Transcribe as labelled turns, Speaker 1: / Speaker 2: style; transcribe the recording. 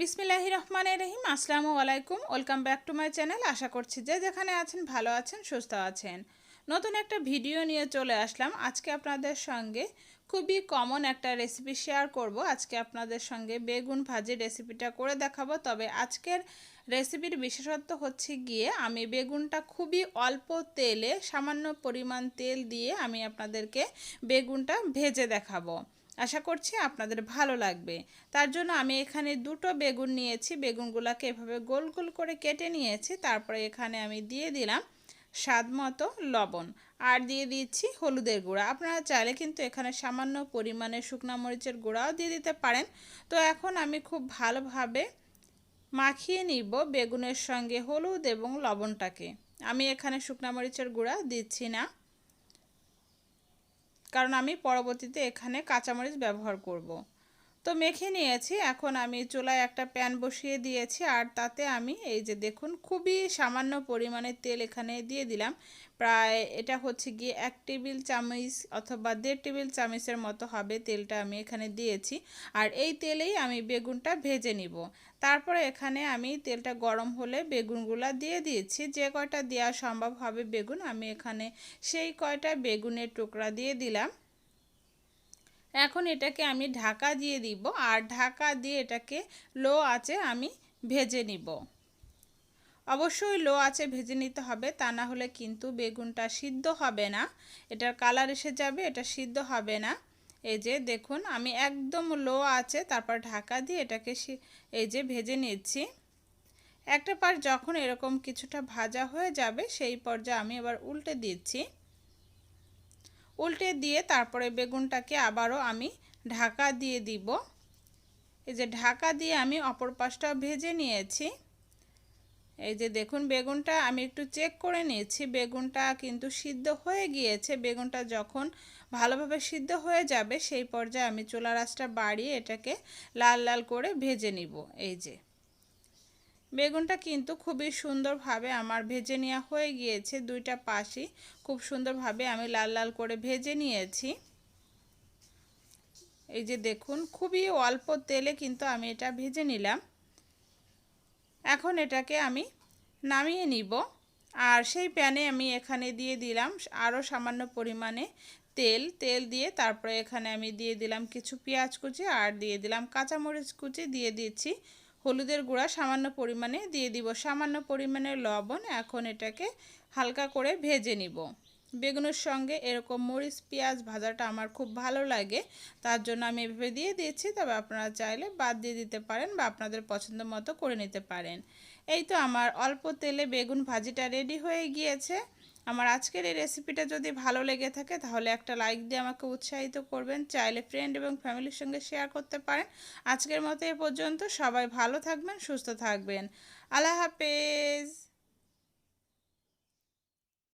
Speaker 1: বিসমিল্লাহির রহমানির রহিম। আসসালামু আলাইকুম, welcome back to my channel. আশা করছি যে যেখানে আছেন ভালো আছেন, সুস্থ আছেন। নতুন একটা ভিডিও নিয়ে চলে আসলাম। আজকে আপনাদের সঙ্গে খুবই কমন একটা রেসিপি শেয়ার করব। আজকে আপনাদের সঙ্গে বেগুন ভাজির রেসিপিটা করে দেখাবো। তবে আজকের রেসিপির বিশেষত্ব হচ্ছে গিয়ে আমি বেগুনটা খুবই অল্প তেলে, সামান্য পরিমাণ তেল দিয়ে আমি আপনাদেরকে বেগুনটা ভেজে দেখাবো। আশা করছি আপনাদের ভালো লাগবে। তার জন্য আমি এখানে দুটো বেগুন নিয়েছি। বেগুনগুলোকে এভাবে গোল গোল করে কেটে নিয়েছি। তারপরে এখানে আমি দিয়ে দিলাম স্বাদ মতো লবণ আর দিয়ে দিচ্ছি হলুদের গুঁড়া। আপনারা চাইলে কিন্তু এখানে সামান্য পরিমাণে শুকনো মরিচের গুঁড়াও দিয়ে দিতে পারেন। তো এখন আমি খুব ভালোভাবে মাখিয়ে নিব বেগুনের সঙ্গে হলুদ এবং লবণটাকে। আমি এখানে শুকনো মরিচের গুঁড়া দিচ্ছি না, কারণ আমি পরবর্তীতে এখানে কাঁচামরিচ ব্যবহার করব। তো মেখে নিয়েছি। এখন আমি চুলায় একটা প্যান বসিয়ে দিয়েছি আর তাতে আমি এই যে দেখুন খুবই সামান্য পরিমাণে তেল এখানে দিয়ে দিলাম। প্রায় এটা হচ্ছে গিয়ে 1 টেবিল চামচ অথবা 1.5 টেবিল চামচের মতো হবে তেলটা আমি এখানে দিয়েছি। আর এই তেলেই আমি বেগুনটা ভেজে নিব। তারপরে এখানে আমি তেলটা গরম হলে বেগুনগুলা দিয়ে দিয়েছি। যে কয়টা দেওয়া সম্ভব হবে বেগুন, আমি এখানে সেই কয়টা বেগুনের টুকরা দিয়ে দিলাম। এখন এটাকে আমি ঢাকা দিয়ে দিব আর ঢাকা দিয়ে এটাকে লো আঁচে আমি ভেজে নিব। অবশ্যই লো আঁচে ভেজে নিতে হবে, তা না হলে কিন্তু বেগুনটা সিদ্ধ হবে না, এটার কালার এসে যাবে, এটা সিদ্ধ হবে না। এই যে দেখুন আমি একদম লো আঁচে তারপর ঢাকা দিয়ে এটাকে এই যে ভেজে নিচ্ছি। একটা পাশ যখন এরকম কিছুটা ভাজা হয়ে যাবে সেই পর্যায়ে আমি এবার উল্টে দিচ্ছি। উল্টে দিয়ে তারপরে বেগুনটাকে আবারও আমি ঢাকা দিয়ে দিব। এই যে ঢাকা দিয়ে আমি অপর পাশটাও ভেজে নিয়েছি। এই যে দেখুন বেগুনটা আমি একটু চেক করে নিয়েছি, বেগুনটা কিন্তু সিদ্ধ হয়ে গিয়েছে। বেগুনটা যখন ভালোভাবে সিদ্ধ হয়ে যাবে সেই পর্যায়ে আমি চুলার আঁচটা বাড়িয়ে এটাকে লাল লাল করে ভেজে নিব। এই যে বেগুনটা কিন্তু খুবই সুন্দরভাবে আমার ভেজে নেওয়া হয়ে গিয়েছে। দুইটা পাশই খুব সুন্দরভাবে আমি লাল লাল করে ভেজে নিয়েছি। এই যে দেখুন খুবই অল্প তেলে কিন্তু আমি এটা ভেজে নিলাম। এখন এটাকে আমি নামিয়ে নিব। আর সেই প্যানে আমি এখানে দিয়ে দিলাম আরও সামান্য পরিমাণে তেল দিয়ে তারপরে এখানে আমি দিয়ে দিলাম কিছু পেঁয়াজ কুচি আর দিয়ে দিলাম কাঁচামরিচ কুচি, দিয়ে দিচ্ছি হলুদের গুঁড়া সামান্য পরিমাণে, দিয়ে দিব সামান্য পরিমাণে লবণ। এখন এটাকে হালকা করে ভেজে নিব। বেগুনের সঙ্গে এরকম মরিচ পেঁয়াজ ভাজাটা আমার খুব ভালো লাগে, তার জন্য আমি এভাবে দিয়ে দিচ্ছি। তবে আপনারা চাইলে বাদ দিয়ে দিতে পারেন বা আপনাদের পছন্দ মতো করে নিতে পারেন। এই তো আমার অল্প তেলে বেগুন ভাজিটা রেডি হয়ে গিয়েছে। আমার আজকের এই রেসিপিটা যদি ভালো লেগে থাকে তাহলে একটা লাইক দিয়ে আমাকে উৎসাহিত করবেন। চাইলে ফ্রেন্ড এবং ফ্যামিলির সঙ্গে শেয়ার করতে পারেন। আজকের মতো এ পর্যন্ত। সবাই ভালো থাকবেন, সুস্থ থাকবেন। আল্লাহ হাফেজ।